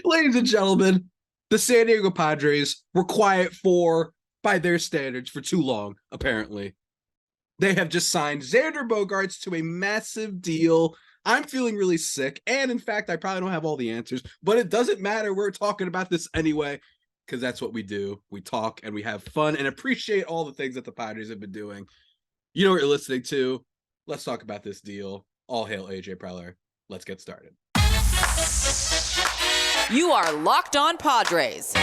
Ladies and gentlemen, the San Diego Padres were quiet by their standards, for too long, apparently. They have just signed Xander Bogaerts to a massive deal. I'm feeling really sick, and in fact, I probably don't have all the answers, but it doesn't matter. We're talking about this anyway, because that's what we do. We talk, and we have fun, and appreciate all the things that the Padres have been doing. You know what you're listening to. Let's talk about this deal. All hail AJ Preller. Let's get started. You are Locked On Padres,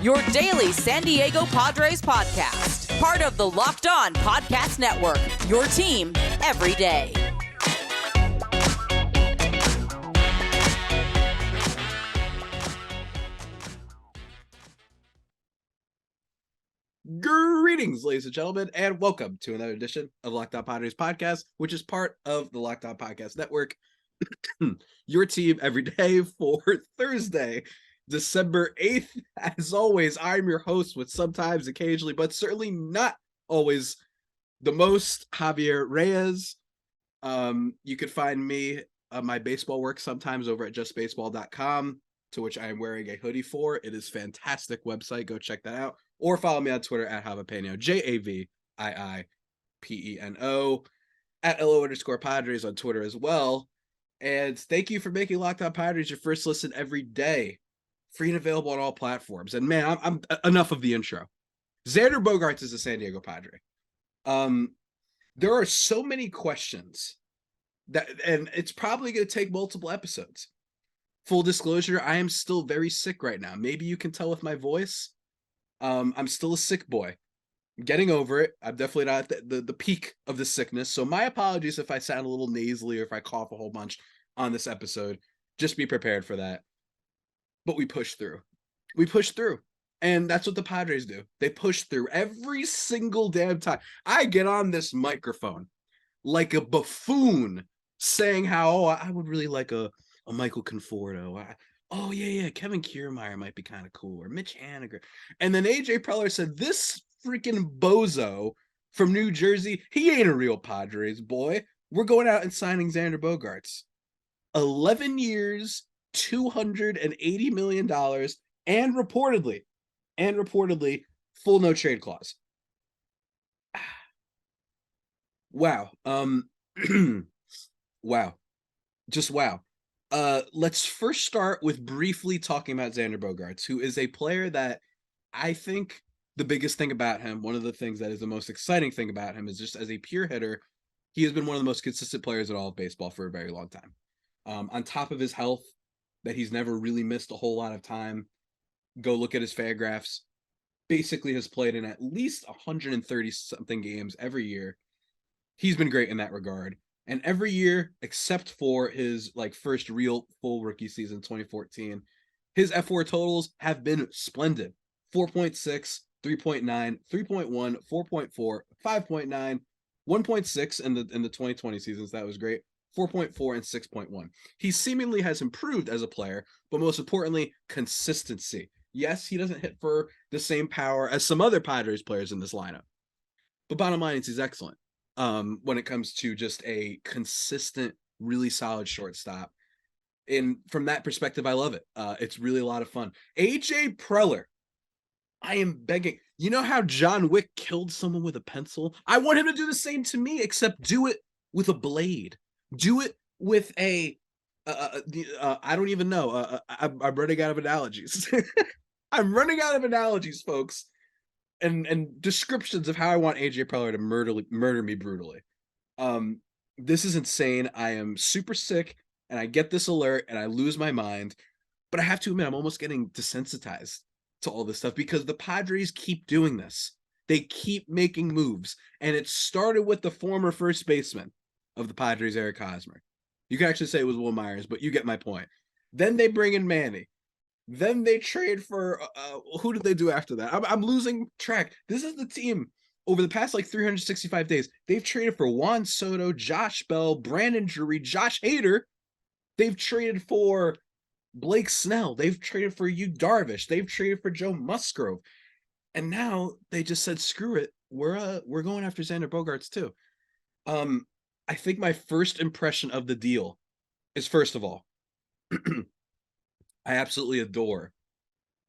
your daily San Diego Padres podcast. Part of the Locked On Podcast Network, your team every day. Greetings, ladies and gentlemen, and welcome to another edition of Locked On Padres podcast, which is part of the Locked On Podcast Network. Your team every day for Thursday, December 8th. As always, I'm your host with sometimes, occasionally, but certainly not always the most, Javier Reyes. You can find me, my baseball work sometimes over at justbaseball.com, to which I am wearing a hoodie for. It is a fantastic website. Go check that out. Or follow me on Twitter at Javipeno, JAVIIPENO, at LO_Padres on Twitter as well. And thank you for making Locked On Padres your first listen every day. Free and available on all platforms. And man, I'm enough of the intro. Xander Bogaerts is a San Diego Padre. There are so many questions and it's probably going to take multiple episodes. Full disclosure, I am still very sick right now. Maybe you can tell with my voice. I'm still a sick boy. I'm getting over it. I'm definitely not at the peak of the sickness. So my apologies if I sound a little nasally or if I cough a whole bunch on this episode. Just be prepared for that. But we push through. We push through. And that's what the Padres do. They push through every single damn time. I get on this microphone like a buffoon saying how, I would really like a Michael Conforto. Oh, yeah, Kevin Kiermaier might be kind of cool, or Mitch Haniger. And then AJ Preller said, this freaking bozo from New Jersey, he ain't a real Padres boy. We're going out and signing Xander Bogaerts. 11 years, $280 million, and reportedly, full no trade clause. Wow. Wow. Just wow. Let's first start with briefly talking about Xander Bogaerts, who is a player that I think the biggest thing about him, one of the things that is the most exciting thing about him, is just as a pure hitter, he has been one of the most consistent players in all of baseball for a very long time. On top of his health, that he's never really missed a whole lot of time. Go look at his Fangraphs. Basically has played in at least 130-something games every year. He's been great in that regard. And every year, except for his first real full rookie season, 2014, his F4 totals have been splendid. 4.6, 3.9, 3.1, 4.4, 5.9, 1.6 in the 2020 seasons. That was great. 4.4 and 6.1. He seemingly has improved as a player, but most importantly, consistency. Yes, he doesn't hit for the same power as some other Padres players in this lineup. But bottom line is he's excellent. When it comes to just a consistent, really solid shortstop. And from that perspective, I love it. It's really a lot of fun. AJ Preller, I am begging. You know how John Wick killed someone with a pencil? I want him to do the same to me, except do it with a blade. Do it with I don't even know. I'm running out of analogies. I'm running out of analogies, folks. And descriptions of how I want AJ Preller to murder me brutally. This is insane. I am super sick, and I get this alert, and I lose my mind. But I have to admit, I'm almost getting desensitized to all this stuff because the Padres keep doing this. They keep making moves, and it started with the former first baseman of the Padres, Eric Hosmer. You can actually say it was Will Myers, but you get my point. Then they bring in Manny. Then they trade for who did they do after that? I'm losing track. This is the team over the past 365 days. They've traded for Juan Soto, Josh Bell, Brandon Drury, Josh Hader. They've traded for Blake Snell. They've traded for Yu Darvish. They've traded for Joe Musgrove. And now they just said, screw it. we're going after Xander Bogaerts too. Um, I think my first impression of the deal is, first of all, I absolutely adore,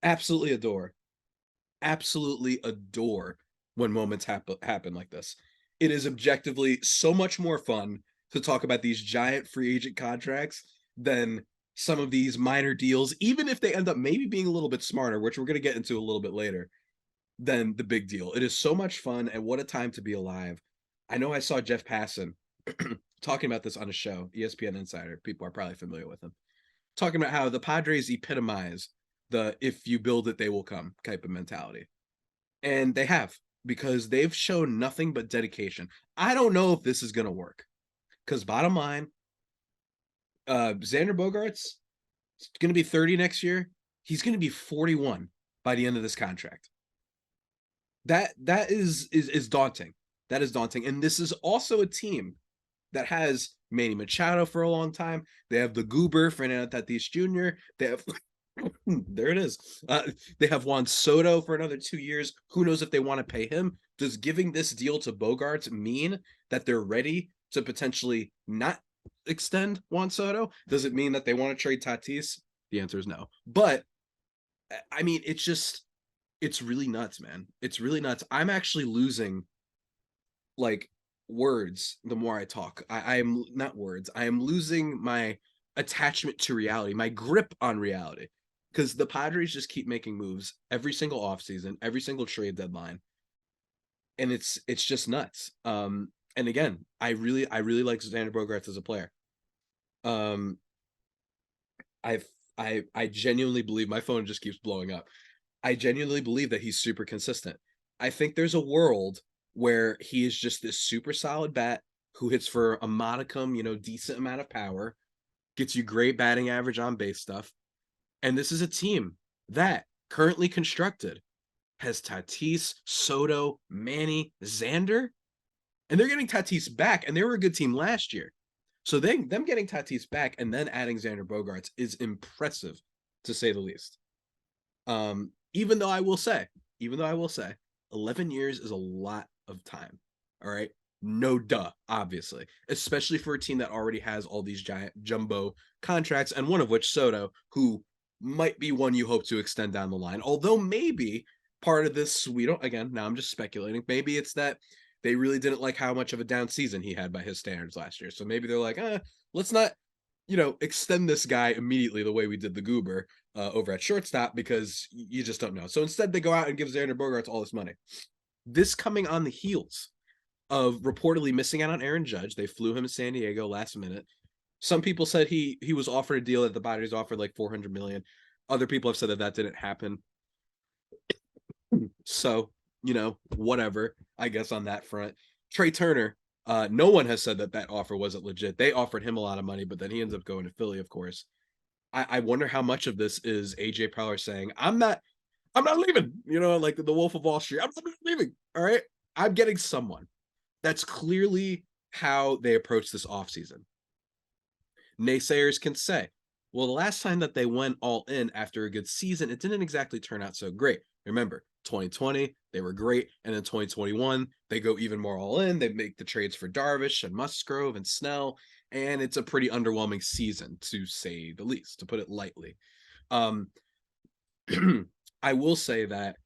absolutely adore when moments happen like this. It is objectively so much more fun to talk about these giant free agent contracts than some of these minor deals, even if they end up maybe being a little bit smarter, which we're going to get into a little bit later, than the big deal. It is so much fun, and what a time to be alive. I know I saw Jeff Passan talking about this on a show, ESPN Insider. People are probably familiar with him, talking about how the Padres epitomize the "if you build it, they will come" type of mentality. And they have, because they've shown nothing but dedication. I don't know if this is going to work, because bottom line, Xander Bogaerts is going to be 30 next year. He's going to be 41 by the end of this contract. That is daunting. That is daunting. And this is also a team that has Manny Machado for a long time. They have the goober, Fernando Tatis Jr. They have there it is. They have Juan Soto for another 2 years. Who knows if they want to pay him? Does giving this deal to Bogaerts mean that they're ready to potentially not extend Juan Soto? Does it mean that they want to trade Tatis? The answer is no. But I mean, it's really nuts, man. It's really nuts. I'm actually losing like words the more I talk. I am not words. I am losing my attachment to reality, my grip on reality. Because the Padres just keep making moves every single offseason, every single trade deadline. And it's just nuts. And again, I really like Xander Bogaerts as a player. Um I've I genuinely believe, my phone just keeps blowing up. I genuinely believe that he's super consistent. I think there's a world where he is just this super solid bat who hits for a modicum, decent amount of power, gets you great batting average on base stuff. And this is a team that, currently constructed, has Tatis, Soto, Manny, Xander, and they're getting Tatis back, and they were a good team last year. So them getting Tatis back and then adding Xander Bogaerts is impressive, to say the least. Even though I will say, 11 years is a lot of time. All right. No duh, obviously, especially for a team that already has all these giant jumbo contracts, and one of which, Soto, who might be one you hope to extend down the line. Although maybe part of this, we don't, again, now I'm just speculating. Maybe it's that they really didn't like how much of a down season he had by his standards last year. So maybe they're like, let's not, extend this guy immediately the way we did the goober over at shortstop, because you just don't know. So instead, they go out and give Xander Bogaerts all this money. This coming on the heels of reportedly missing out on Aaron Judge. They flew him to San Diego last minute. Some people said he was offered a deal that the Padres offered like $400 million. Other people have said that didn't happen. So, whatever, I guess, on that front. Trey Turner, no one has said that offer wasn't legit. They offered him a lot of money, but then he ends up going to Philly, of course. I wonder how much of this is AJ Preller saying, I'm not leaving, like the Wolf of Wall Street. I'm not leaving. All right. I'm getting someone. That's clearly how they approach this offseason. Naysayers can say, well, the last time that they went all in after a good season, it didn't exactly turn out so great. Remember, 2020, they were great. And then 2021, they go even more all in. They make the trades for Darvish and Musgrove and Snell. And it's a pretty underwhelming season, to say the least, to put it lightly. I will say that,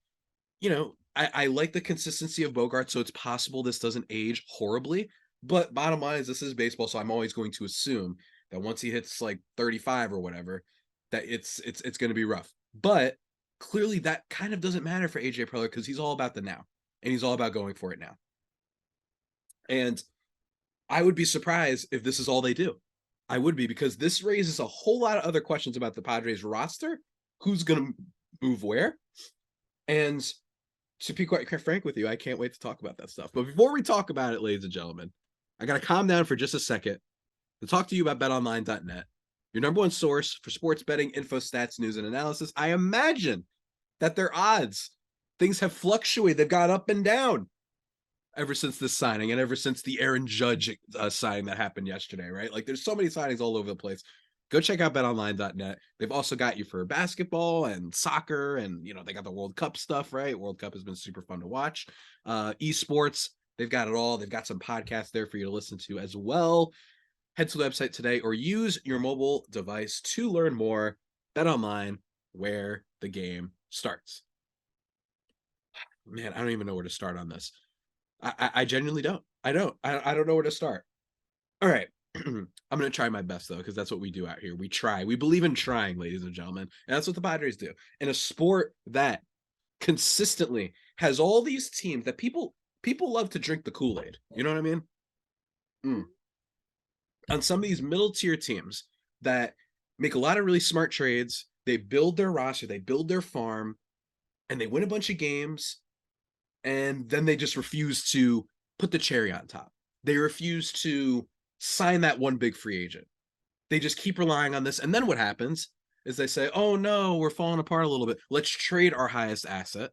I like the consistency of Bogaerts, so it's possible this doesn't age horribly. But bottom line is, this is baseball, so I'm always going to assume that once he hits like 35 or whatever, that it's going to be rough. But clearly that kind of doesn't matter for AJ Preller, because he's all about the now, and he's all about going for it now. And I would be surprised if this is all they do. I would be, because this raises a whole lot of other questions about the Padres roster. Who's going to move where? And to be quite frank with you, I can't wait to talk about that stuff. But before we talk about it, ladies and gentlemen, I got to calm down for just a second to talk to you about betonline.net, your number one source for sports betting, info, stats, news, and analysis. I imagine that their odds, things have fluctuated. They've gone up and down ever since this signing, and ever since the Aaron Judge signing that happened yesterday, right? Like, there's so many signings all over the place. Go check out betonline.net. They've also got you for basketball and soccer, and they got the World Cup stuff, right? World Cup has been super fun to watch. Esports, they've got it all. They've got some podcasts there for you to listen to as well. Head to the website today or use your mobile device to learn more. Bet online, where the game starts. Man, I don't even know where to start on this. I genuinely don't. I don't know where to start. All right. I'm going to try my best, though, because that's what we do out here. We try. We believe in trying, ladies and gentlemen. And that's what the Padres do. In a sport that consistently has all these teams that people love to drink the Kool-Aid. You know what I mean? On some of these middle tier teams that make a lot of really smart trades, they build their roster, they build their farm, and they win a bunch of games, and then they just refuse to put the cherry on top. They refuse to sign that one big free agent. They just keep relying on this. And then what happens is they say, oh no, we're falling apart a little bit. Let's trade our highest asset.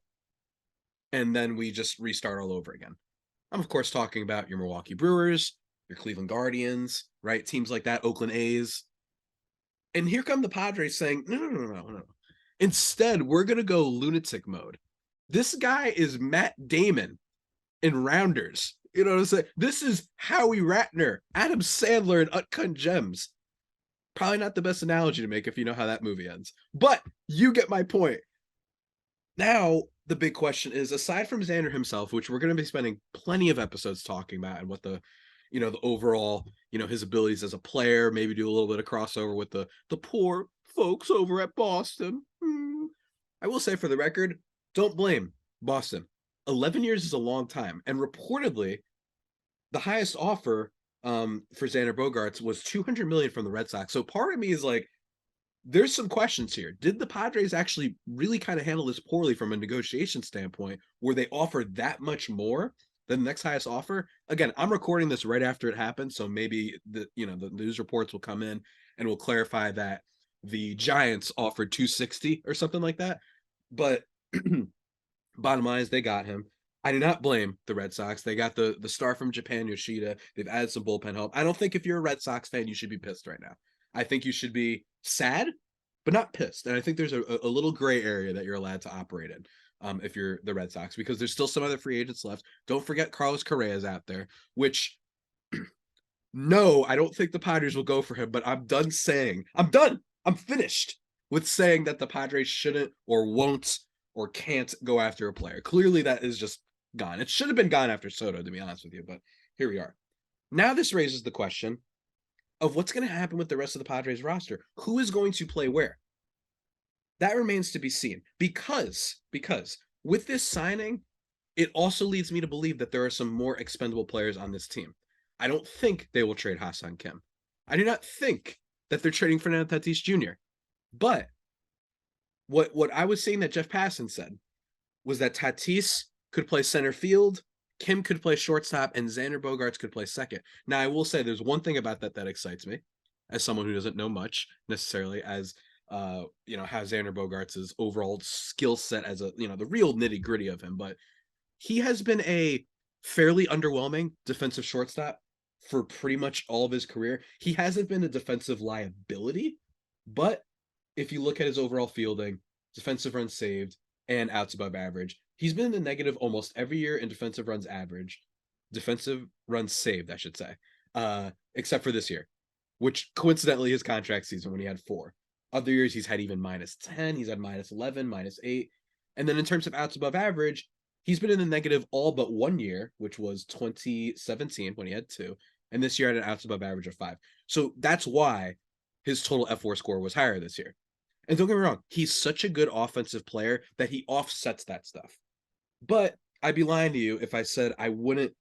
And then we just restart all over again. I'm, of course, talking about your Milwaukee Brewers, your Cleveland Guardians, right? Teams like that, Oakland A's. And here come the Padres saying, no. Instead, we're going to go lunatic mode. This guy is Matt Damon in Rounders. You know what I'm saying? This is Howie Ratner, Adam Sandler in Uncut Gems. Probably not the best analogy to make if you know how that movie ends. But you get my point. Now, the big question is, aside from Xander himself, which we're going to be spending plenty of episodes talking about and what the overall, his abilities as a player, maybe do a little bit of crossover with the poor folks over at Boston. I will say, for the record, don't blame Boston. 11 years is a long time. And reportedly, the highest offer for Xander Bogaerts was $200 million from the Red Sox. So part of me is like, there's some questions here. Did the Padres actually really kind of handle this poorly from a negotiation standpoint, where they offered that much more than the next highest offer? Again, I'm recording this right after it happened, so maybe the news reports will come in and will clarify that the Giants offered 260 or something like that. But bottom line is they got him. I do not blame the Red Sox. They got the star from Japan, Yoshida. They've added some bullpen help. I don't think if you're a Red Sox fan, you should be pissed right now. I think you should be sad, but not pissed. And I think there's a little gray area that you're allowed to operate in if you're the Red Sox, because there's still some other free agents left. Don't forget Carlos Correa's out there, which no, I don't think the Padres will go for him, but I'm done. I'm finished with saying that the Padres shouldn't or won't or can't go after a player. Clearly that is just gone. It should have been gone after Soto, to be honest with you, but here we are. Now this raises the question of what's going to happen with the rest of the Padres roster. Who is going to play where? That remains to be seen, because with this signing, it also leads me to believe that there are some more expendable players on this team. I don't think they will trade Ha-Seong Kim. I do not think that they're trading Fernando Tatis Jr. But what I was saying that Jeff Passan said was that Tatis could play center field, Kim could play shortstop, and Xander Bogaerts could play second. Now, I will say there's one thing about that excites me, as someone who doesn't know much necessarily, as how Xander Bogaerts' overall skill set as the real nitty gritty of him. But he has been a fairly underwhelming defensive shortstop for pretty much all of his career. He hasn't been a defensive liability, but if you look at his overall fielding, defensive runs saved, and outs above average, he's been in the negative almost every year in defensive runs saved, I should say, except for this year, which coincidentally his contract season when he had 4. Other years he's had even -10, he's had -11, -8. And then in terms of outs above average, he's been in the negative all but 1 year, which was 2017 when he had 2. And this year had an outs above average of 5. So that's why his total F4 score was higher this year. And don't get me wrong, he's such a good offensive player that he offsets that stuff. But I'd be lying to you if I said I wouldn't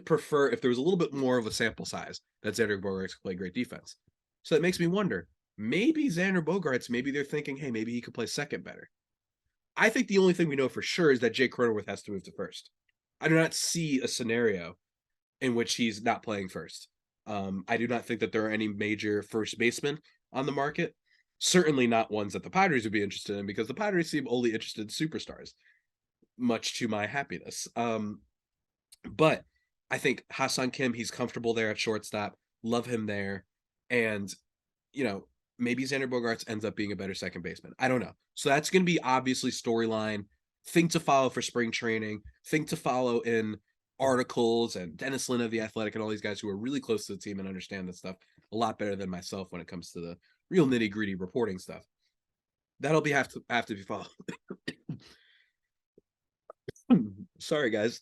prefer if there was a little bit more of a sample size that Xander Bogaerts could play great defense. So that makes me wonder, maybe Xander Bogaerts, maybe they're thinking, hey, maybe he could play second better. I think the only thing we know for sure is that Jake Cronenworth has to move to first. I do not see a scenario in which he's not playing first. I do not think that there are any major first basemen on the market. Certainly not ones that the Padres would be interested in, because the Padres seem only interested in superstars, much to my happiness. But I think Ha-Seong Kim, he's comfortable there at shortstop. Love him there. And maybe Xander Bogaerts ends up being a better second baseman. I don't know. So that's going to be obviously storyline, thing to follow for spring training, thing to follow in articles, and Dennis Lynn of The Athletic and all these guys who are really close to the team and understand this stuff a lot better than myself when it comes to the real nitty gritty reporting stuff. That'll have to be followed. Sorry, guys.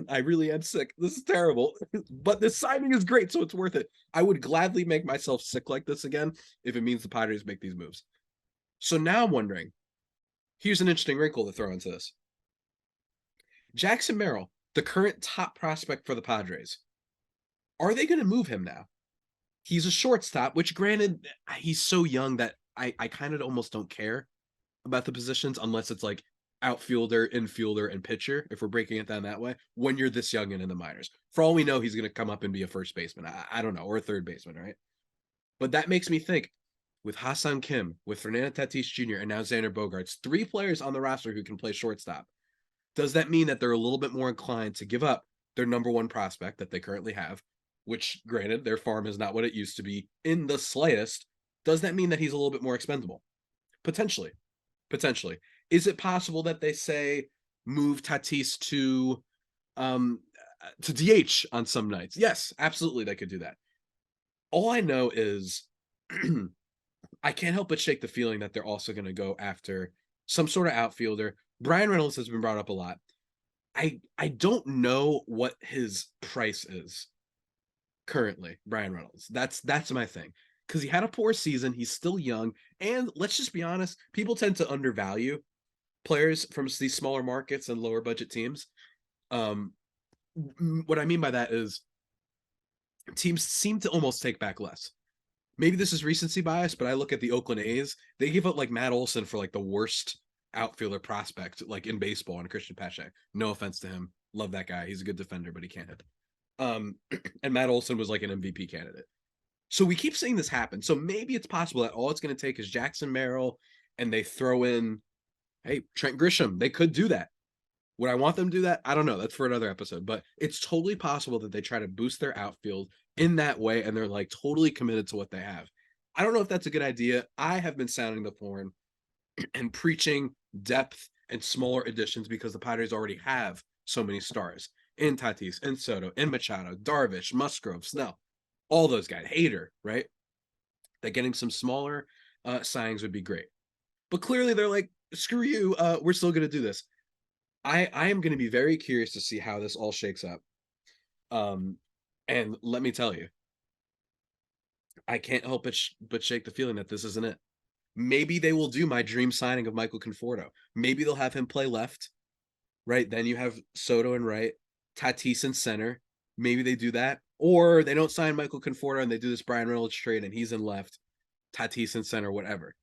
I really am sick. This is terrible, but this signing is great, so it's worth it. I would gladly make myself sick like this again if it means the Padres make these moves. So now I'm wondering, here's an interesting wrinkle to throw into this. Jackson Merrill, the current top prospect for the Padres, are they going to move him now? He's a shortstop, which granted, he's so young that I kind of almost don't care about the positions unless it's like outfielder, infielder, and pitcher, if we're breaking it down that way, when you're this young and in the minors. For all we know, he's going to come up and be a first baseman. I don't know, or a third baseman, right? But that makes me think, with Ha-Seong Kim, with Fernando Tatis Jr., and now Xander Bogaerts, 3 players on the roster who can play shortstop, does that mean that they're a little bit more inclined to give up their number 1 prospect that they currently have, which, granted, their farm is not what it used to be in the slightest? Does that mean that he's a little bit more expendable? Potentially. Is it possible that they say move Tatis to DH on some nights? Yes, absolutely, they could do that. All I know is I can't help but shake the feeling that they're also going to go after some sort of outfielder. Brian Reynolds has been brought up a lot. I don't know what his price is currently, Brian Reynolds. That's my thing. Because he had a poor season, he's still young, and let's just be honest, people tend to undervalue players from these smaller markets and lower budget teams. What I mean by that is teams seem to almost take back less. Maybe this is recency bias, but I look at the Oakland A's. They give up like Matt Olson for like the worst outfielder prospect like in baseball, and Christian Pache. No offense to him. Love that guy. He's a good defender, but he can't hit. And Matt Olson was like an MVP candidate. So we keep seeing this happen. So maybe it's possible that all it's going to take is Jackson Merrill and they throw in, hey, Trent Grisham. They could do that. Would I want them to do that? I don't know. That's for another episode. But it's totally possible that they try to boost their outfield in that way and they're like totally committed to what they have. I don't know if that's a good idea. I have been sounding the horn and preaching depth and smaller additions because the Padres already have so many stars in Tatis, in Soto, in Machado, Darvish, Musgrove, Snell. All those guys, Hader, right? That getting some smaller signings would be great. But clearly they're like, screw you, we're still going to do this. I am going to be very curious to see how this all shakes up. And let me tell you, I can't help but shake the feeling that this isn't it. Maybe they will do my dream signing of Michael Conforto. Maybe they'll have him play left, right? Then you have Soto in right, Tatis in center. Maybe they do that. Or they don't sign Michael Conforto and they do this Brian Reynolds trade and he's in left, Tatis in center, whatever.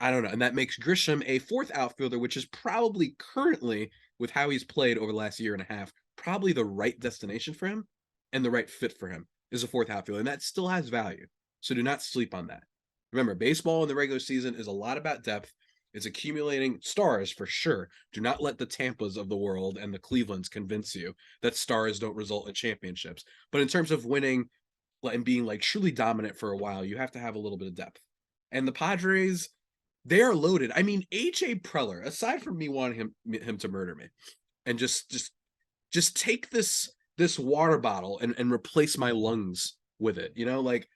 I don't know. And that makes Grisham a 4th outfielder, which is probably currently, with how he's played over the last year and a half, probably the right destination for him and the right fit for him is a 4th outfielder. And that still has value. So do not sleep on that. Remember, baseball in the regular season is a lot about depth. It's accumulating stars for sure. Do not let the Tampas of the world and the Clevelands convince you that stars don't result in championships. But in terms of winning and being like truly dominant for a while, you have to have a little bit of depth. And the Padres, they are loaded. I mean, AJ Preller, aside from me wanting him to murder me, and just take this water bottle and replace my lungs with it. Like,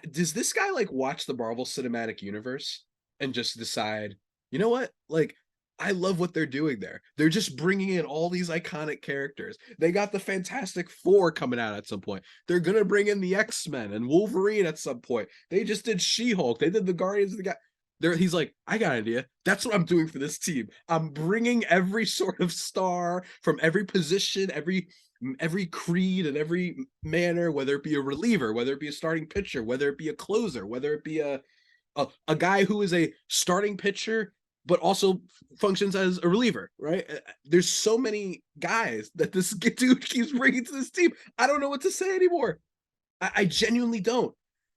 does this guy like watch the Marvel Cinematic Universe and just decide, you know what? Like, I love what they're doing there. They're just bringing in all these iconic characters. They got the Fantastic Four coming out at some point. They're going to bring in the X-Men and Wolverine at some point. They just did She-Hulk. They did the Guardians of the He's like, I got an idea. That's what I'm doing for this team. I'm bringing every sort of star from every position, every creed and every manner, whether it be a reliever, whether it be a starting pitcher, whether it be a closer, whether it be a guy who is a starting pitcher but also functions as a reliever, right? There's so many guys that this dude keeps bringing to this team. I don't know what to say anymore. I genuinely don't.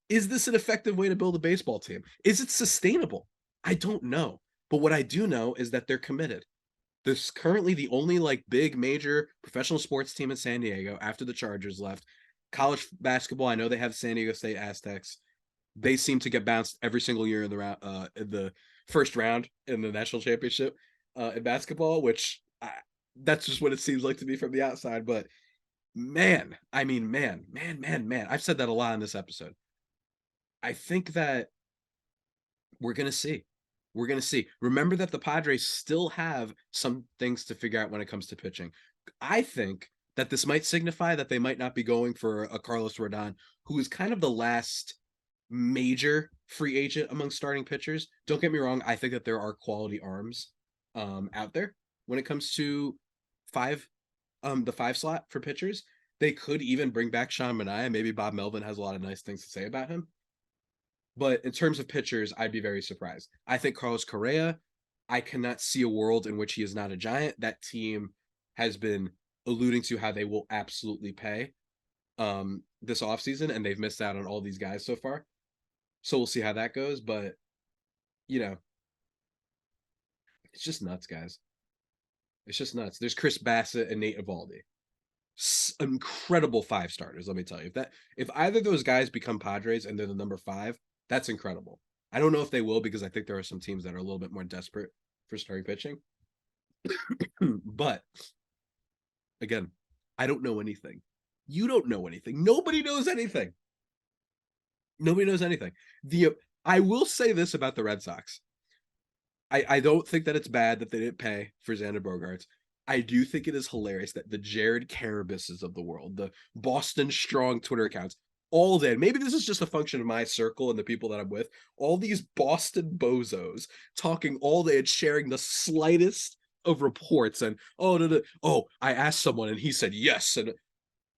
Is this an effective way to build a baseball team? Is it sustainable? I don't know. But what I do know is that they're committed. There's currently the only like big major professional sports team in San Diego after the Chargers left. College basketball, I know they have San Diego State Aztecs. they seem to get bounced every single year in the first round in the national championship in basketball, which that's just what it seems like to me from the outside. But man, I mean, man, I've said that a lot in this episode. I think that we're gonna see. We're gonna see. Remember that the Padres still have some things to figure out when it comes to pitching. I think that this might signify that they might not be going for a Carlos Rodon, who is kind of the last major free agent among starting pitchers. Don't get me wrong, I think that there are quality arms out there when it comes to five the five slot for pitchers. They could even bring back Sean Manaea. Maybe Bob Melvin has a lot of nice things to say about him. But in terms of pitchers, I'd be very surprised. I think Carlos Correa, I cannot see a world in which he is not a Giant. That team has been alluding to how they will absolutely pay this offseason, and they've missed out on all these guys so far. So we'll see how that goes. But, you know, it's just nuts, guys. It's just nuts. There's Chris Bassett and Nate Eovaldi. Incredible five starters, let me tell you. If either of those guys become Padres and they're the number 5, that's incredible. I don't know if they will, because I think there are some teams that are a little bit more desperate for starting pitching. But again, I don't know anything. You don't know anything. Nobody knows anything. Nobody knows anything. I will say this about the Red Sox. I don't think that it's bad that they didn't pay for Xander Bogaerts. I do think it is hilarious that the Jared Carabises of the world, the Boston Strong Twitter accounts, all day, maybe this is just a function of my circle and the people that I'm with, all these Boston bozos talking all day and sharing the slightest of reports and, I asked someone and he said yes,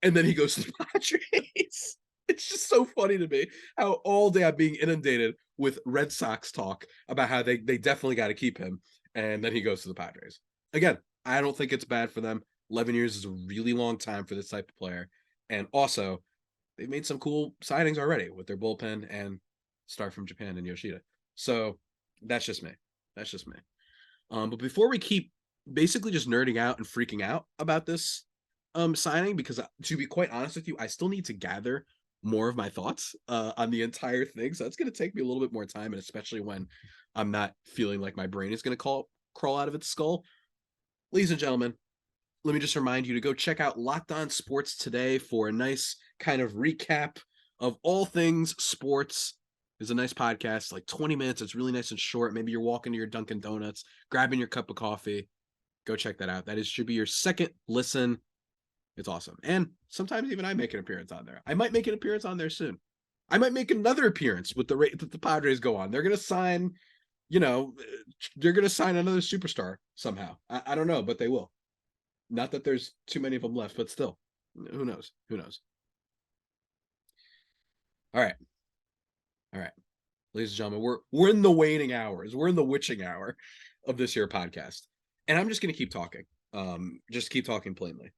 and then he goes to the Padres. It's just so funny to me how all day I'm being inundated with Red Sox talk about how they definitely got to keep him, and then he goes to the Padres. Again, I don't think it's bad for them. 11 years is a really long time for this type of player. And also, they've made some cool signings already with their bullpen and star from Japan and Yoshida. So that's just me. That's just me. But before we keep basically just nerding out and freaking out about this signing, because to be quite honest with you, I still need to gather more of my thoughts on the entire thing. So it's going to take me a little bit more time, and especially when I'm not feeling like my brain is going to crawl out of its skull. Ladies and gentlemen, let me just remind you to go check out Locked On Sports today for a nice kind of recap of all things sports. It's a nice podcast, like 20 minutes. It's really nice and short. Maybe you're walking to your Dunkin' Donuts, grabbing your cup of coffee. Go check that out. Should be your second listen. It's awesome. And sometimes even I make an appearance on there. I might make an appearance on there soon. I might make another appearance with the rate that the Padres go on. They're going to sign, they're going to sign another superstar somehow. I don't know, but they will. Not that there's too many of them left, but still, who knows? Who knows? All right. Ladies and gentlemen, we're in the waning hours. We're in the witching hour of this here podcast. And I'm just going to keep talking. Just keep talking plainly.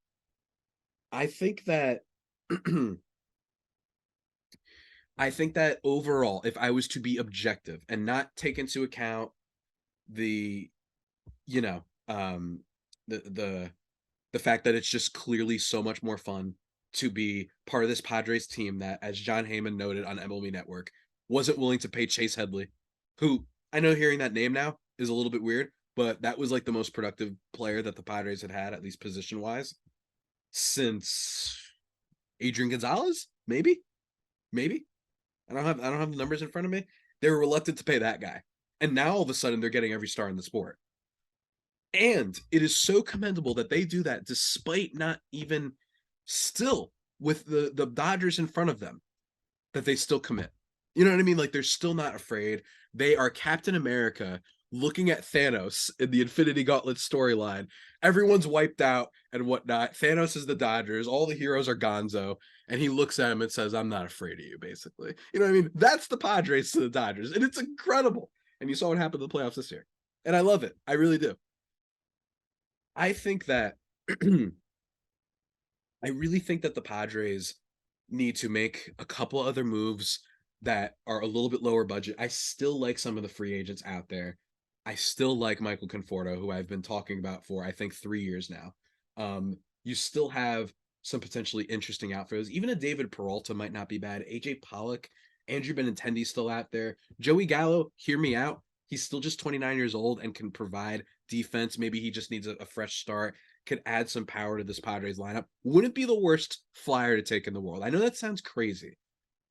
I think that overall, if I was to be objective and not take into account the fact that it's just clearly so much more fun to be part of this Padres team that, as John Heyman noted on MLB Network, wasn't willing to pay Chase Headley, who I know hearing that name now is a little bit weird, but that was like the most productive player that the Padres had, at least position-wise, since Adrian Gonzalez, maybe. I don't have the numbers in front of me. They were reluctant to pay that guy. And now all of a sudden they're getting every star in the sport. And it is so commendable that they do that despite not even still with the Dodgers in front of them, that they still commit. You know what I mean? Like, they're still not afraid. They are Captain America looking at Thanos in the Infinity Gauntlet storyline. Everyone's wiped out and whatnot. Thanos is the Dodgers. All the heroes are Gonzo. And he looks at him and says, I'm not afraid of you, basically. You know what I mean? That's the Padres to the Dodgers. And it's incredible. And you saw what happened in the playoffs this year. And I love it. I really do. I think that I really think that the Padres need to make a couple other moves that are a little bit lower budget. I still like some of the free agents out there. I still like Michael Conforto, who I've been talking about for, I think, 3 years now. You still have some potentially interesting outfields. Even a David Peralta might not be bad. AJ Pollock Andrew Benintendi's still out there. Joey Gallo, hear me out. He's still just 29 years old and can provide defense. Maybe he just needs a fresh start, could add some power to this Padres lineup. Wouldn't be the worst flyer to take in the world. I know that sounds crazy.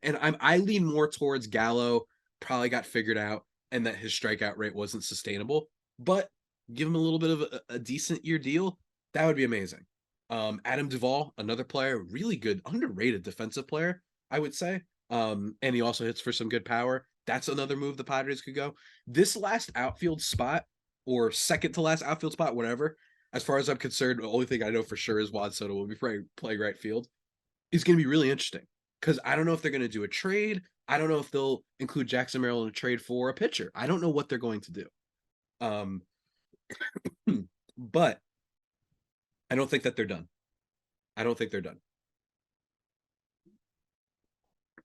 And I lean more towards Gallo probably got figured out and that his strikeout rate wasn't sustainable. But give him a little bit of a decent year deal. That would be amazing. Adam Duvall, another player, really good, underrated defensive player, I would say. And he also hits for some good power. That's another move the Padres could go. This last outfield spot, or second to last outfield spot, whatever, as far as I'm concerned, the only thing I know for sure is Juan Soto will be playing right field, is going to be really interesting. Because I don't know if they're going to do a trade. I don't know if they'll include Jackson Merrill in a trade for a pitcher. I don't know what they're going to do. But I don't think that they're done. I don't think they're done.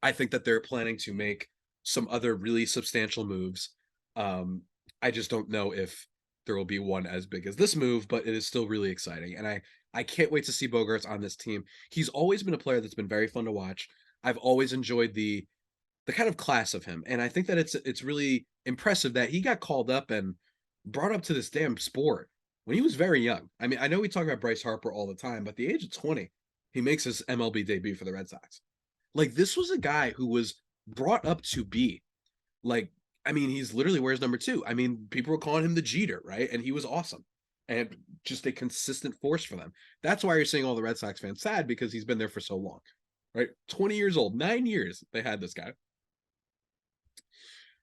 I think that they're planning to make some other really substantial moves. I just don't know if there will be one as big as this move, but it is still really exciting. And I can't wait to see Bogaerts on this team. He's always been a player that's been very fun to watch. I've always enjoyed the kind of class of him. And I think that it's really impressive that he got called up and brought up to this damn sport when he was very young. I mean, I know we talk about Bryce Harper all the time, but at the age of 20, he makes his MLB debut for the Red Sox. Like, this was a guy who was brought up to be like, I mean, he's literally wears number 2. I mean, people were calling him the Jeter, right? And he was awesome and just a consistent force for them. That's why you're seeing all the Red Sox fans sad, because he's been there for so long, right? 20 years old, 9 years they had this guy.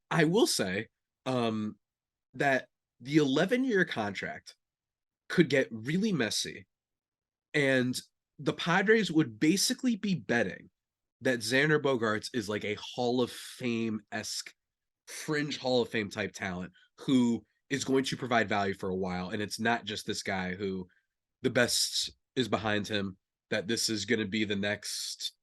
I will say that the 11-year contract could get really messy, and the Padres would basically be betting that Xander Bogaerts is like a Hall of Fame-esque, fringe Hall of Fame type talent who is going to provide value for a while. And it's not just this guy who the best is behind him, that this is going to be the next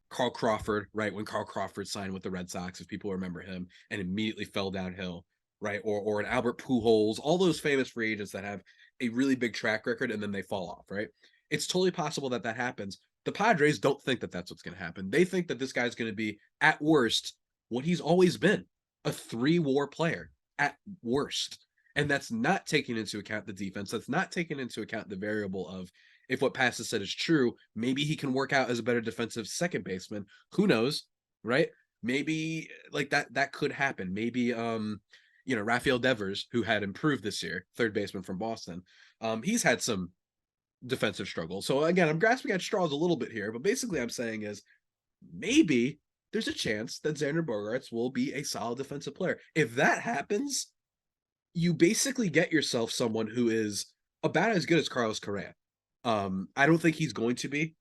Carl Crawford, right? When Carl Crawford signed with the Red Sox, if people remember him, and immediately fell downhill, right? Or an Albert Pujols, all those famous free agents that have a really big track record and then they fall off, right? It's totally possible that that happens. The Padres don't think that that's what's going to happen. They think that this guy's going to be, at worst, what he's always been, a 3-WAR player at worst. And that's not taking into account the defense. That's not taking into account the variable of, if what Passes said is true, maybe he can work out as a better defensive second baseman. Who knows, right? Maybe like that could happen. Maybe Rafael Devers, who had improved this year, third baseman from Boston, he's had some defensive struggles. So again, I'm grasping at straws a little bit here, but basically I'm saying is maybe there's a chance that Xander Bogaerts will be a solid defensive player. If that happens, you basically get yourself someone who is about as good as Carlos Correa. I don't think he's going to be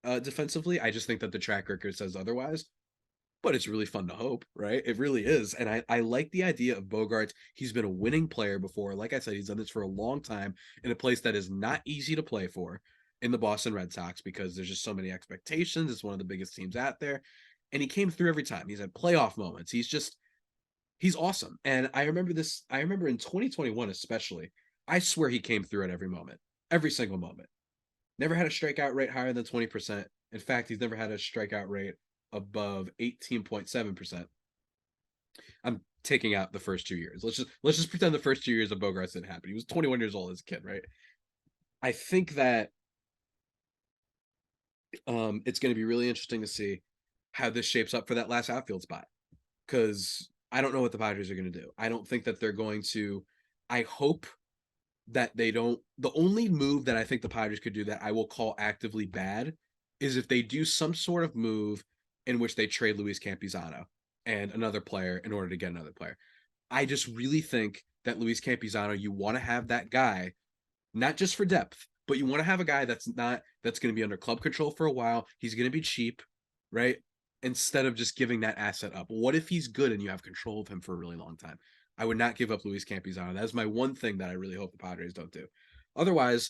defensively. I just think that the track record says otherwise. But it's really fun to hope, right? It really is. And I like the idea of Bogaerts. He's been a winning player before. Like I said, he's done this for a long time in a place that is not easy to play for, in the Boston Red Sox, because there's just so many expectations. It's one of the biggest teams out there. And he came through every time. He's had playoff moments. He's awesome. And I remember in 2021 especially, I swear he came through at every moment, every single moment. Never had a strikeout rate higher than 20%. In fact, he's never had a strikeout rate above 18.7%. I'm taking out the first 2 years. Let's just pretend the first 2 years of Bogaerts didn't happen. He was 21 years old as a kid, right? I think that it's going to be really interesting to see how this shapes up for that last outfield spot, because I don't know what the Padres are going to do. I don't think that they're going to. I hope that they don't. The only move that I think the Padres could do that I will call actively bad is if they do some sort of move in which they trade Luis Campusano and another player in order to get another player. I just really think that Luis Campusano, you want to have that guy, not just for depth, but you want to have a guy that's going to be under club control for a while. He's going to be cheap, right? Instead of just giving that asset up. What if he's good and you have control of him for a really long time? I would not give up Luis Campusano. That's my one thing that I really hope the Padres don't do. Otherwise,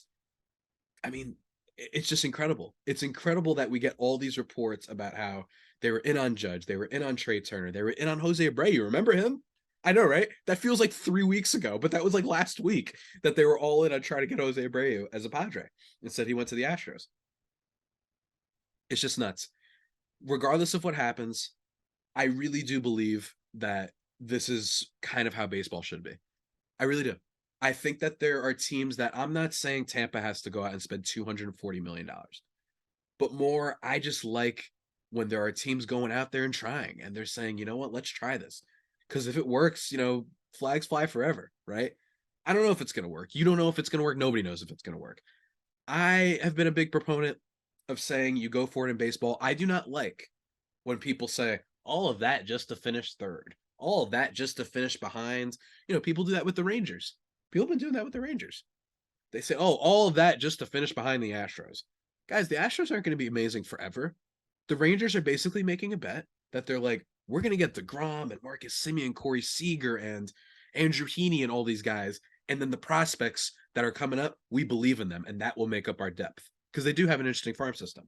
I mean, it's just incredible. It's incredible that we get all these reports about how they were in on Judge, they were in on Trey Turner, they were in on Jose Abreu. Remember him? I know, right? That feels like 3 weeks ago, but that was like last week that they were all in on trying to get Jose Abreu as a Padre. Instead, he went to the Astros. It's just nuts. Regardless of what happens, I really do believe that this is kind of how baseball should be. I really do. I think that there are teams that I'm not saying Tampa has to go out and spend $240 million, but more, I just like when there are teams going out there and trying and they're saying, you know what, let's try this. Because if it works, flags fly forever, right? I don't know if it's going to work. You don't know if it's going to work. Nobody knows if it's going to work. I have been a big proponent of saying you go for it in baseball. I do not like when people say all of that just to finish third, all of that just to finish behind. People do that with the Rangers. People have been doing that with the Rangers. They say, oh, all of that just to finish behind the Astros. Guys, the Astros aren't going to be amazing forever. The Rangers are basically making a bet that they're like, we're going to get DeGrom and Marcus Semien, Corey Seager, and Andrew Heaney and all these guys. And then the prospects that are coming up, we believe in them, and that will make up our depth because they do have an interesting farm system.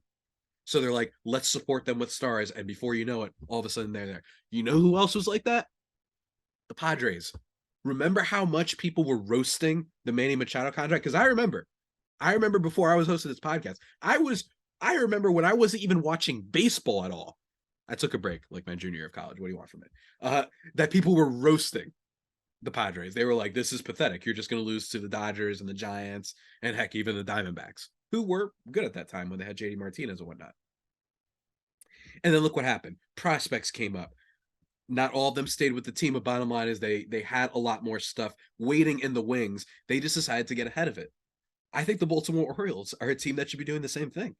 So they're like, let's support them with stars. And before you know it, all of a sudden they're there. You know who else was like that? The Padres. Remember how much people were roasting the Manny Machado contract? Because I remember before I was hosting this podcast, I remember when I wasn't even watching baseball at all. I took a break, like my junior year of college. What do you want from me? That people were roasting the Padres. They were like, this is pathetic. You're just going to lose to the Dodgers and the Giants and heck, even the Diamondbacks, who were good at that time when they had JD Martinez and whatnot. And then look what happened. Prospects came up. Not all of them stayed with the team, but bottom line is they had a lot more stuff waiting in the wings. They just decided to get ahead of it. I think the Baltimore Orioles are a team that should be doing the same thing.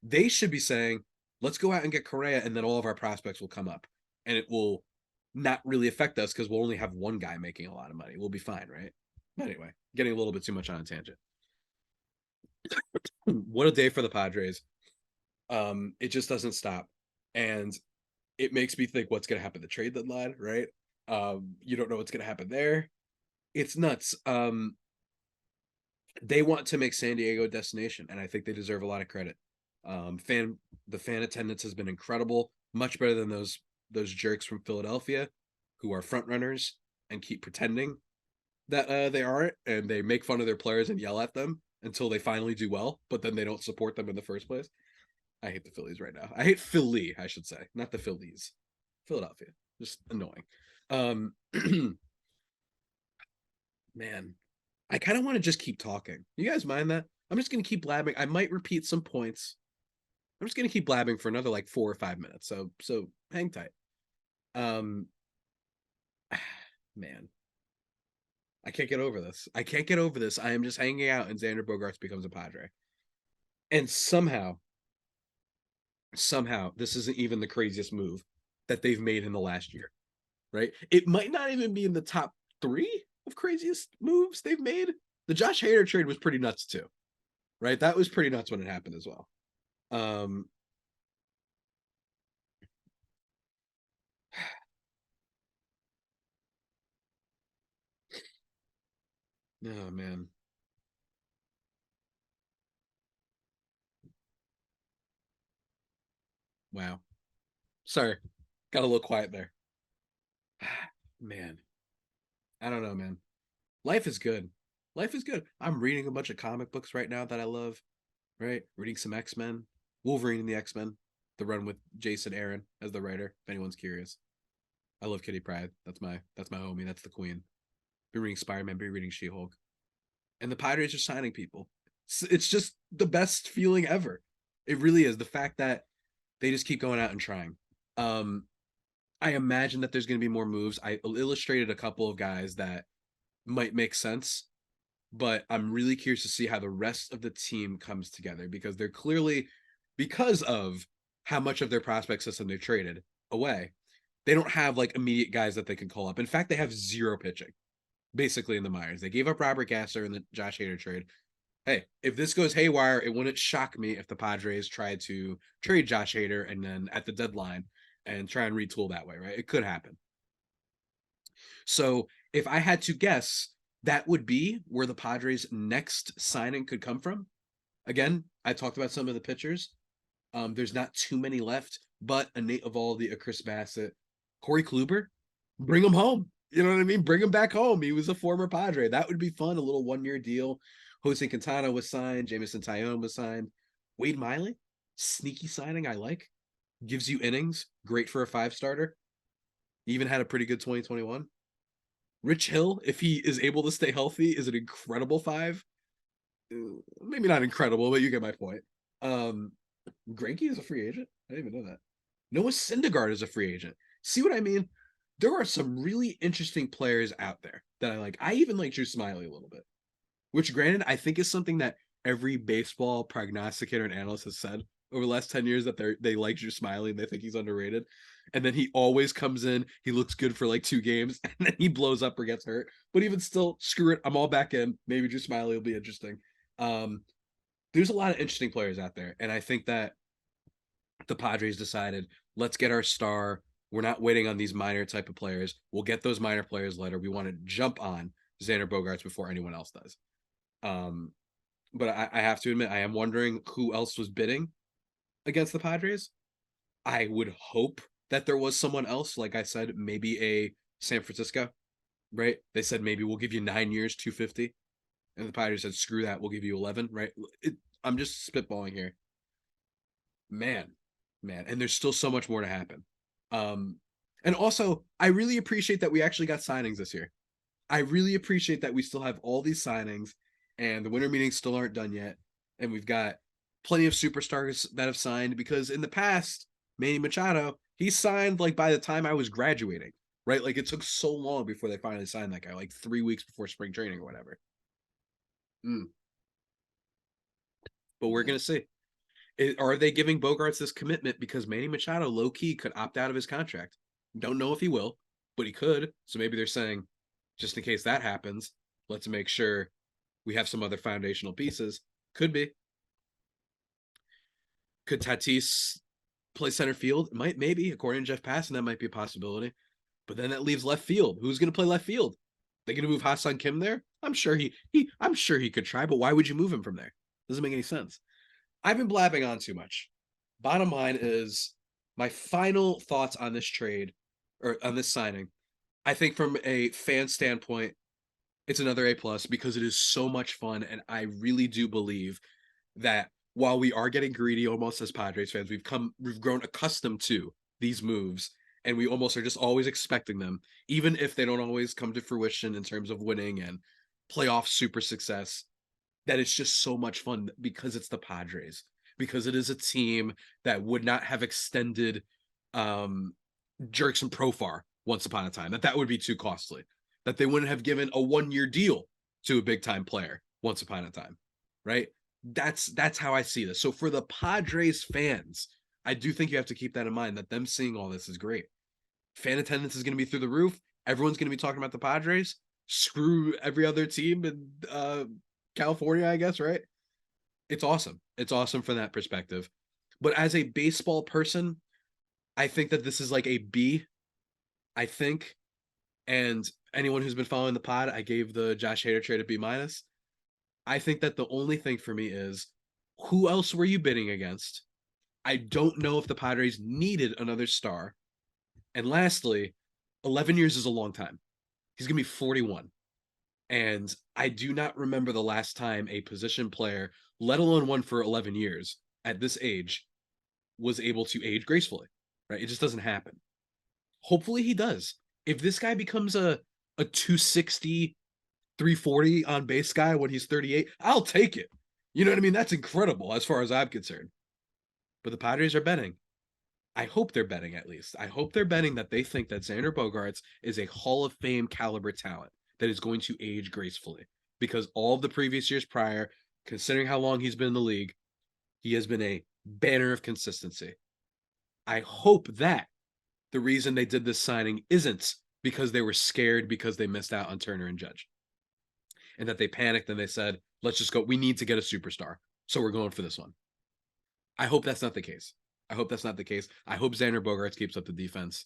They should be saying, let's go out and get Correa, and then all of our prospects will come up. And it will not really affect us because we'll only have one guy making a lot of money. We'll be fine, right? But anyway, getting a little bit too much on a tangent. What a day for the Padres. It just doesn't stop. And it makes me think what's going to happen at the trade deadline, right? You don't know what's going to happen there. It's nuts. They want to make San Diego a destination, and I think they deserve a lot of credit. The fan attendance has been incredible, much better than those jerks from Philadelphia who are front runners and keep pretending that they aren't, and they make fun of their players and yell at them until they finally do well, but then they don't support them in the first place. I hate the Phillies right now. I hate Philly, I should say, not the Phillies. Philadelphia, just annoying. Man, I kind of want to just keep talking. You guys mind that? I'm just going to keep blabbing. I might repeat some points. I'm just going to keep blabbing for another like 4 or 5 minutes. So hang tight. Man, I can't get over this. I can't get over this. I am just hanging out and Xander Bogaerts becomes a Padre. And somehow, this isn't even the craziest move that they've made in the last year, right? It might not even be in the top 3 of craziest moves they've made. The Josh Hader trade was pretty nuts too, right? That was pretty nuts when it happened as well. Oh man. Wow. Sorry. Got a little quiet there. Man. I don't know, man. Life is good. Life is good. I'm reading a bunch of comic books right now that I love, right? Reading some X-Men. Wolverine and the X-Men. The run with Jason Aaron as the writer, if anyone's curious. I love Kitty Pryde. That's my homie. That's the queen. Been reading Spider-Man, been reading She-Hulk. And the Padres are signing people. It's just the best feeling ever. It really is. The fact that they just keep going out and trying. I imagine that there's going to be more moves. I illustrated a couple of guys that might make sense, but I'm really curious to see how the rest of the team comes together because they're clearly, because of how much of their prospect system they traded away, they don't have like immediate guys that they can call up. In fact, they have 0 pitching, basically in the minors. They gave up Robert Gasser in the Josh Hader trade. Hey, if this goes haywire, it wouldn't shock me if the Padres tried to trade Josh Hader and then at the deadline and try and retool that way, right? It could happen. So if I had to guess, that would be where the Padres' next signing could come from. Again, I talked about some of the pitchers. There's not too many left, but a Nate Eovaldi, a Chris Bassett, Corey Kluber, bring him home. You know what I mean? Bring him back home. He was a former Padre. That would be fun. A little 1-year deal. Jose Quintana was signed. Jameson Taillon was signed. Wade Miley, sneaky signing I like. Gives you innings. Great for a 5-starter. He even had a pretty good 2021. Rich Hill, if he is able to stay healthy, is an incredible 5. Maybe not incredible, but you get my point. Greinke is a free agent. I didn't even know that. Noah Syndergaard is a free agent. See what I mean? There are some really interesting players out there that I like. I even like Drew Smyly a little bit, which granted, I think is something that every baseball prognosticator and analyst has said over the last 10 years, that they like Drew Smyly and they think he's underrated. And then he always comes in, he looks good for like 2 games, and then he blows up or gets hurt. But even still, screw it. I'm all back in. Maybe Drew Smyly will be interesting. There's a lot of interesting players out there. And I think that the Padres decided, let's get our star. We're not waiting on these minor type of players. We'll get those minor players later. We want to jump on Xander Bogaerts before anyone else does. But I have to admit, I am wondering who else was bidding against the Padres. I would hope that there was someone else. Like I said, maybe a San Francisco, right? They said, maybe we'll give you 9 years, 250. And the Padres said, screw that, we'll give you 11, right? I'm just spitballing here. Man. And there's still so much more to happen. And also, I really appreciate that we actually got signings this year. I really appreciate that we still have all these signings and the winter meetings still aren't done yet. And we've got plenty of superstars that have signed, because in the past, Manny Machado, he signed like by the time I was graduating, right? Like it took so long before they finally signed that guy, like 3 weeks before spring training or whatever. But we're going to see. Are they giving Bogaerts this commitment because Manny Machado low-key could opt out of his contract? Don't know if he will, but he could. So maybe they're saying, just in case that happens, let's make sure we have some other foundational pieces. Could be. Could Tatis play center field? Maybe. According to Jeff Passan, that might be a possibility. But then that leaves left field. Who's going to play left field? They going to move Ha-Seong Kim there? I'm sure he could try, but why would you move him from there? Doesn't make any sense. I've been blabbing on too much. Bottom line is, my final thoughts on this trade, or on this signing. I think from a fan standpoint, it's another A+, because it is so much fun, and I really do believe that while we are getting greedy almost as Padres fans, we've grown accustomed to these moves, and we almost are just always expecting them, even if they don't always come to fruition in terms of winning and playoff super success. That it's just so much fun because it's the Padres, because it is a team that would not have extended Jerks and Profar once upon a time. That would be too costly. That they wouldn't have given a 1-year deal to a big time player once upon a time, right? That's how I see this. So for the Padres fans, I do think you have to keep that in mind, that them seeing all this is great. Fan attendance is going to be through the roof. Everyone's going to be talking about the Padres. Screw every other team in California, I guess, right? It's awesome. It's awesome from that perspective. But as a baseball person, I think that this is like a B, I think. And anyone who's been following the pod, I gave the Josh Hader trade a B-. I think that the only thing for me is, who else were you bidding against? I don't know if the Padres needed another star. And lastly, 11 years is a long time. He's going to be 41. And I do not remember the last time a position player, let alone one for 11 years at this age, was able to age gracefully, right? It just doesn't happen. Hopefully he does. If this guy becomes a 260, 340 on base guy when he's 38, I'll take it. You know what I mean? That's incredible as far as I'm concerned. But the Padres are betting. I hope they're betting, at least. I hope they're betting that they think that Xander Bogaerts is a Hall of Fame caliber talent that is going to age gracefully. Because all of the previous years prior, considering how long he's been in the league, he has been a banner of consistency. I hope that the reason they did this signing isn't because they were scared because they missed out on Turner and Judge. And that they panicked and they said, let's just go. We need to get a superstar. So we're going for this one. I hope that's not the case. I hope that's not the case. I hope Xander Bogaerts keeps up the defense.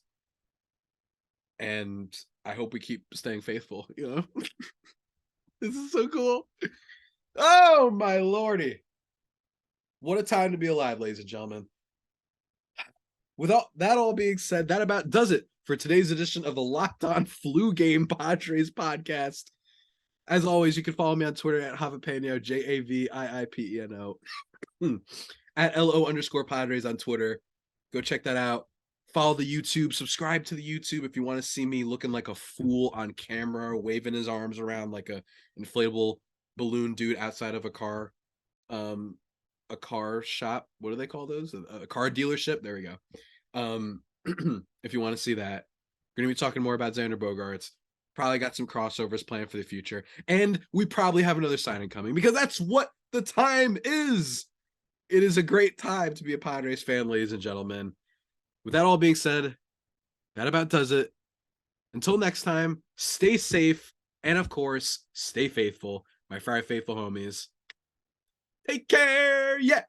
And I hope we keep staying faithful, you know? This is so cool. Oh, my lordy. What a time to be alive, ladies and gentlemen. With all that all being said, that about does it for today's edition of the Locked On Flu Game Padres podcast. As always, you can follow me on Twitter at Javipeno, JAVIIPENO, at LO_Padres on Twitter. Go check that out. Follow the YouTube, subscribe to the YouTube if you want to see me looking like a fool on camera, waving his arms around like a inflatable balloon dude outside of a car shop. What do they call those? A car dealership. There we go. If you want to see that, we're gonna be talking more about Xander Bogaerts. Probably got some crossovers planned for the future, and we probably have another signing coming because that's what the time is. It is a great time to be a Padres fan, ladies and gentlemen. With that all being said, that about does it. Until next time, stay safe, and of course, stay faithful, my Fry Faithful homies. Take care! Yeah!